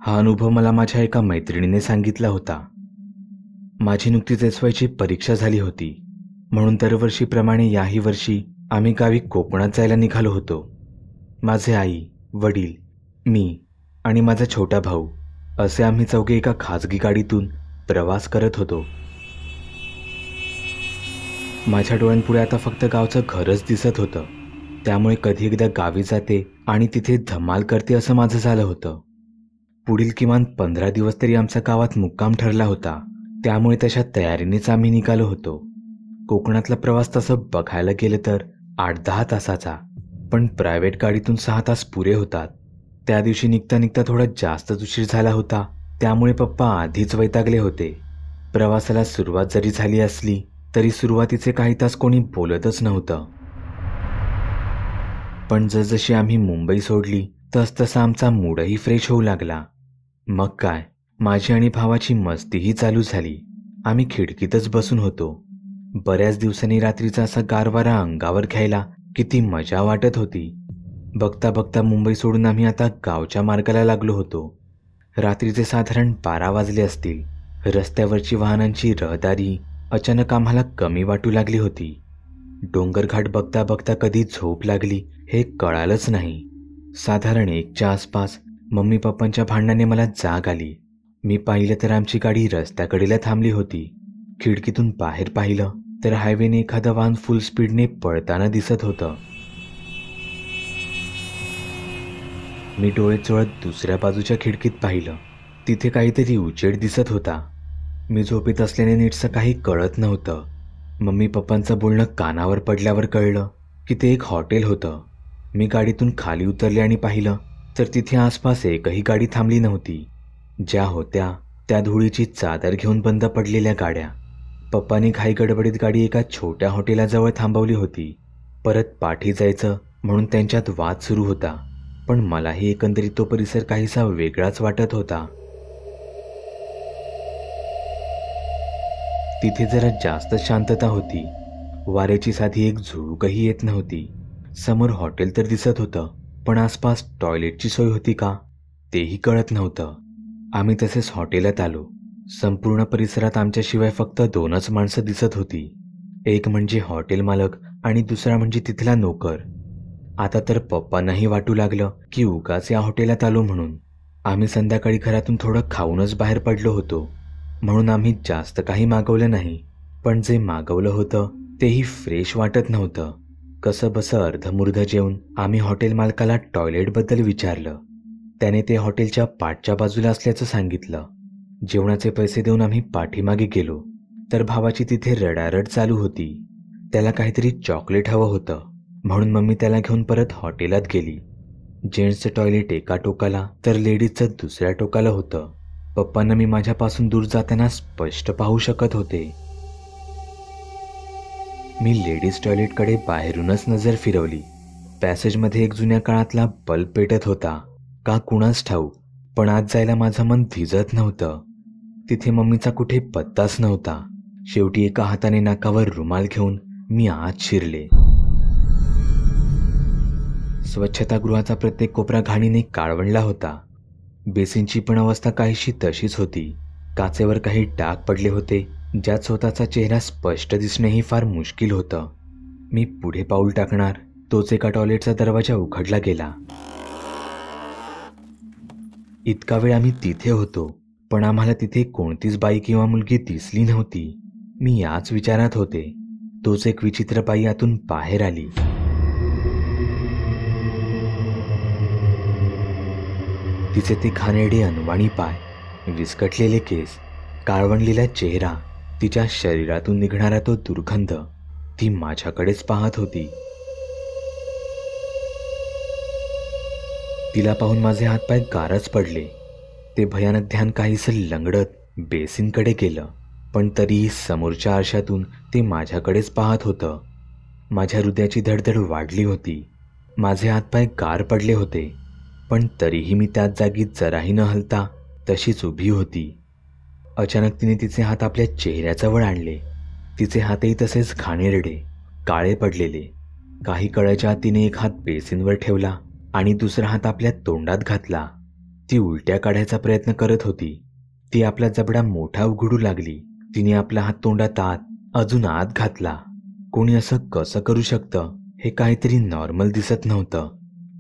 हा अनुभव मला माझ्या एका मैत्रिणीने सांगितला होता. माझी नुकतीच एस-वायची परीक्षा झाली होती, म्हणून दरवर्षीप्रमाणे याही वर्षी आम्ही गावी कोकणात जायला निघालो होतो. माझे आई, वडील, मी आणि माझा छोटा भाऊ असे आम्ही चौघे एका खाजगी गाडीतून प्रवास करत होतो. माझ्या डोळ्यांपुढे आता फक्त गावचं घरच दिसत होतं. त्यामुळे कधी एकदा गावी जाते आणि तिथे धमाल करते असं माझं झालं होतं. पुढील किमान 15 दिवस तरी आमच्या गावात मुक्काम ठरला होता. त्यामुळे तशा तयारीनेच आम्ही निघालो होतो. कोकणातला प्रवास तसं बघायला गेलं तर 8-10 तासाचा, पण प्रायव्हेट गाडीतून 6 तास पुरे होतात. त्या दिवशी निघता निघता थोडा जास्तच उशीर झाला होता, त्यामुळे पप्पा आधीच वैतागले होते. प्रवासाला सुरुवात जरी झाली असली तरी सुरुवातीचे काही तास कोणी बोलतच नव्हतं. पण जसजशी आम्ही मुंबई सोडली तसतसा आमचा मूडही फ्रेश होऊ लागला. मग काय, माझी आणि भावाची मस्तीही चालू झाली. आम्ही खिडकीतच बसून होतो. बऱ्याच दिवसांनी रात्रीचा असा गारवारा अंगावर घ्यायला किती मजा वाटत होती. बघता बघता मुंबई सोडून आम्ही आता गावच्या मार्गाला लागलो होतो. रात्रीचे साधारण 12 वाजले असतील. रस्त्यावरची वाहनांची रहदारी अचानक आम्हाला कमी वाटू लागली होती. डोंगरघाट बघता बघता कधी झोप लागली हे कळालंच नाही. साधारण 1च्या आसपास मम्मी पप्पांच्या भांडणाने मला जाग आली. मी पाहिलं तर आमची गाडी रस्त्याकडेला थांबली होती. खिडकीतून बाहेर पाहिलं तर हायवेने एखादं वाहन फुल स्पीडने पळताना दिसत होतं. मी डोळे चोळत दुसऱ्या बाजूच्या खिडकीत पाहिलं. तिथे काहीतरी उजेड दिसत होता. मी झोपेत असल्याने नीटसं काही कळत नव्हतं. मम्मी पप्पांचं बोलणं कानावर पडल्यावर कळलं की ते एक हॉटेल होतं. मी गाडीतून खाली उतरले आणि पाहिलं तर तिथे आसपास एकही गाडी थांबली नव्हती. ज्या होत्या त्या धुळीची चादर घेऊन बंद पडलेल्या गाड्या. पप्पांनी घाई गडबडीत गाडी एका छोट्या हॉटेलाजवळ थांबवली होती. परत पाठी जायचं म्हणून त्यांच्यात वाद सुरू होता. पण मलाही एकंदरीत तो परिसर काहीसा वेगळाच वाटत होता. तिथे जरा जास्त शांतता होती. वाऱ्याची साधी एक झुळूकही येत नव्हती. समोर हॉटेल तर दिसत होतं, पण आसपास टॉयलेटची सोय होती का तेही कळत नव्हतं. आम्ही तसेच हॉटेलात आलो. संपूर्ण परिसरात आमच्याशिवाय फक्त 2च माणसं दिसत होती. एक म्हणजे हॉटेल मालक आणि दुसरा म्हणजे तिथला नोकर. आता तर पप्पांनाही वाटू लागलं की उगाच या हॉटेलात आलो म्हणून. आम्ही संध्याकाळी घरातून थोडं खाऊनच बाहेर पडलो होतो, म्हणून आम्ही जास्त काही मागवलं नाही. पण जे मागवलं होतं तेही फ्रेश वाटत नव्हतं. कसं बसं अर्धमुर्ध जेवून आम्ही हॉटेल मालकाला टॉयलेटबद्दल विचारलं. त्याने ते हॉटेलच्या पाठच्या बाजूला असल्याचं सांगितलं. जेवणाचे पैसे देऊन आम्ही पाठीमागे गेलो तर भावाची तिथे रडारड चालू होती. त्याला काहीतरी चॉकलेट हवं होतं, म्हणून मम्मी त्याला घेऊन परत हॉटेलात गेली. जेंट्सचं टॉयलेट एका टोकाला तर लेडीजचं दुसऱ्या टोकाला होतं. पप्पांना मी माझ्यापासून दूर जाताना स्पष्ट पाहू शकत होते. मी लेडीज टॉयलेटकडे बाहेरूनच नजर फिरवली. पॅसेजमध्ये एक जुन्या काळातला बल्ब पेटत होता का कुणास ठाऊक, पण आत जायला माझं मन धिजत नव्हतं. तिथे मम्मीचा कुठे पत्ताच नव्हता. शेवटी एका हाताने नाकावर रुमाल घेऊन मी आत शिरले. स्वच्छतागृहाचा प्रत्येक कोपरा घाणीने काळवंडला होता. बेसिनची पण अवस्था काहीशी तशीच होती. काचेवर काही डाग पडले होते, ज्यात स्वतःचा चेहरा स्पष्ट दिसणेही फार मुश्किल होतं. मी पुढे पाऊल टाकणार तोच एका टॉयलेटचा दरवाजा उघडला गेला. इतका वेळ आम्ही तिथे होतो, पण आम्हाला तिथे कोणतीच बाई किंवा मुलगी दिसली नव्हती. मी याच विचारात होते. तोच एक विचित्र बाई आतून बाहेर आली. तिचे ते घाणेरडे अनवाणी पाय, विस्कटलेले केस, काळवंडलेला चेहरा, तिच्या शरीरातून निघणारा तो दुर्गंध, ती माझ्याकडेच पाहत होती. तिला पाहून माझे हातपाय गारच पडले. ते भयानक ध्यान काहीसं लंगडत बेसिनकडे गेलं, पण तरीही समोरच्या आरशातून ते माझ्याकडेच पाहत होतं. माझ्या हृदयाची धडधड वाढली होती. माझे हातपाय गार पडले होते, पण तरीही मी त्याच जागी जराही न हलता तशीच उभी होती. अचानक तिने तिचे हात आपल्या चेहऱ्याजवळ आणले. तिचे हातही तसेच घाणेरडे, काळे पडलेले. काही कळायच्या आत तिने एक हात बेसिनवर ठेवला आणि दुसरा हात आपल्या तोंडात घातला. ती उलट्या काढायचा प्रयत्न करत होती. ती आपला जबडा मोठा उघडू लागली. तिने आपला हात तोंडात अजून आत घातला. कोणी असं कसं करू शकतं? हे काहीतरी नॉर्मल दिसत नव्हतं.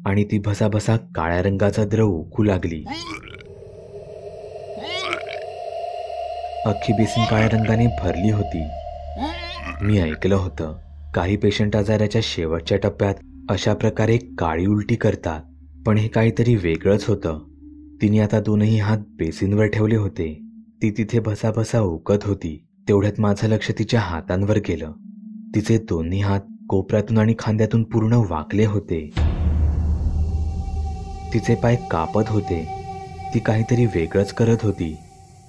आणि ती भसाभसा काळ्या रंगाचा द्रव ओकू लागली. अख्खी बेसिन काळ्या रंगाने भरली होती. मी ऐकलं होतं, काही पेशंट आजाराच्या शेवटच्या टप्प्यात अशा प्रकारे काळी उलटी करतात. पण हे काहीतरी वेगळंच होतं. तिने आता दोनही हात बेसिनवर ठेवले होते. ती तिथे भसाभसा ओकत होती. तेवढ्यात माझं लक्ष तिच्या हातांवर गेलं. तिचे दोन्ही हात कोपऱ्यातून आणि खांद्यातून पूर्ण वाकले होते. तिचे पाय कापत होते. ती काहीतरी वेगळंच करत होती.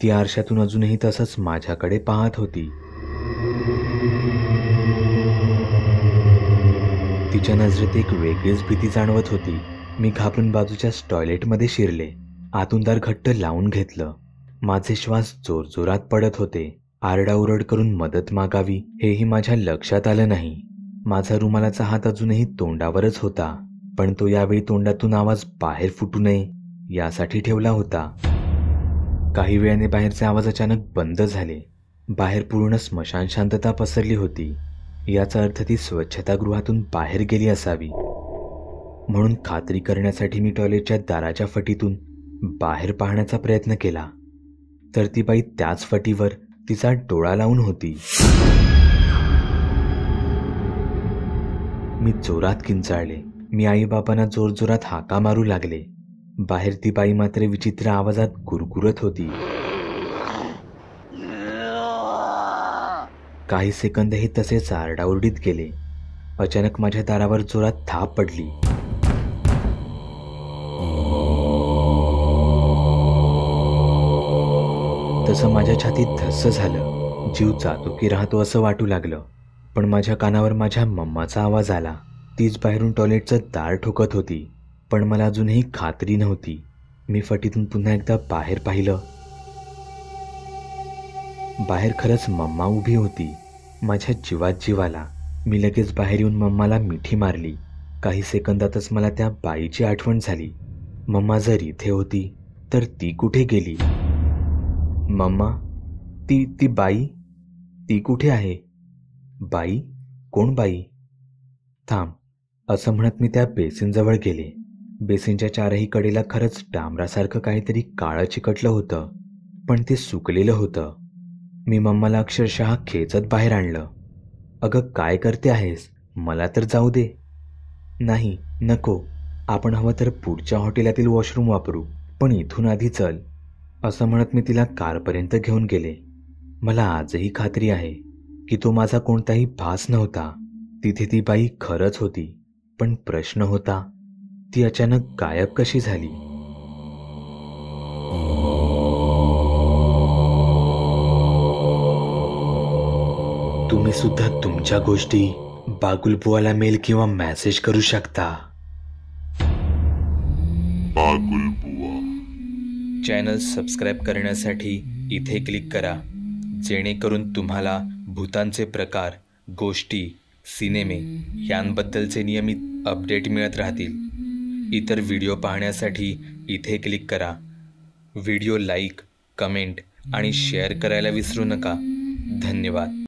ती आरशातून अजूनही तसंच माझ्याकडे पाहत होती. तिच्या नजरेत एक वेगळीच भीती जाणवत होती. मी घाबरून बाजूच्या टॉयलेटमध्ये शिरले. आतून दार घट्ट लावून घेतलं. माझे श्वास जोरजोरात पडत होते. आरडाओरड करून मदत मागावी हेही माझ्या लक्षात आलं नाही. माझा रुमालाचा हात अजूनही तोंडावरच होता, पण तो यावेळी तोंडातून आवाज बाहेर फुटू नये यासाठी ठेवला होता. काही वेळाने बाहेरचे आवाज अचानक बंद झाले. बाहेर पूर्ण स्मशान शांतता पसरली होती. याचा अर्थ ती स्वच्छतागृहातून बाहेर गेली असावी. म्हणून खात्री करण्यासाठी मी टॉयलेटच्या दाराच्या फटीतून बाहेर पाहण्याचा प्रयत्न केला, तर ती बाई त्याच फटीवर तिचा डोळा लावून होती. मी जोरात किंचाळले. मी आईबाबांना जोरजोरात हाका मारू लागले. बाहेर ती बाई मात्र विचित्र आवाजात गुरगुरत होती. काही सेकंद हे तसेच आरडाओरडीत गेले. अचानक माझ्या दारावर जोरात थाप पडली. तसं माझ्या छातीत धस्स झालं. जीव जातो की राहतो असं वाटू लागलं. पण माझ्या कानावर माझ्या मम्माचा आवाज आला. तीच बाहेरून टॉयलेटचं दार ठोकत होती. पण मला अजूनही खात्री नव्हती. मी फटीतून पुन्हा एकदा बाहेर पाहिलं. बाहेर खरंच मम्मा उभी होती. माझ्या जीवात जीव आला. मी लगेच बाहेर येऊन मम्माला मिठी मारली. काही सेकंदातच मला त्या बाईची आठवण झाली. मम्मा जर इथे होती तर ती कुठे गेली? मम्मा, ती बाई, ती कुठे आहे? बाई? कोण बाई? थांब, असं म्हणत मी त्या बेसिनजवळ गेले. बेसिनच्या चारही कडेला खरंच डांबरासारखं काहीतरी काळं चिकटलं होतं, पण ते सुकलेलं होतं. मी मम्माला अक्षरशः खेचत बाहेर आणलं. अगं काय करते आहेस? मला तर जाऊ दे. नाही, नको. आपण हवं तर पुढच्या हॉटेलातील वॉशरूम वापरू, पण इथून आधी चल. असं म्हणत मी तिला कारपर्यंत घेऊन गेले. मला आजही खात्री आहे की तो माझा कोणताही भास नव्हता. तिथे ती बाई खरंच होती. पण प्रश्न होता, ती अचानक गायब कशी झाली? तुम्ही सुद्धा तुमच्या गोष्टी बागुलबुवाला मेल किंवा मेसेज करू शकता. चॅनल सबस्क्राईब करण्यासाठी इथे क्लिक करा, जेणेकरून तुम्हाला भूतांचे प्रकार, गोष्टी, सिनेमे यांबद्दलचे नियमित अपडेट मिळत राहतील. इतर व्हिडिओ पाहण्यासाठी इथे क्लिक करा. व्हिडिओ लाईक, कमेंट आणि शेअर करायला विसरू नका. धन्यवाद.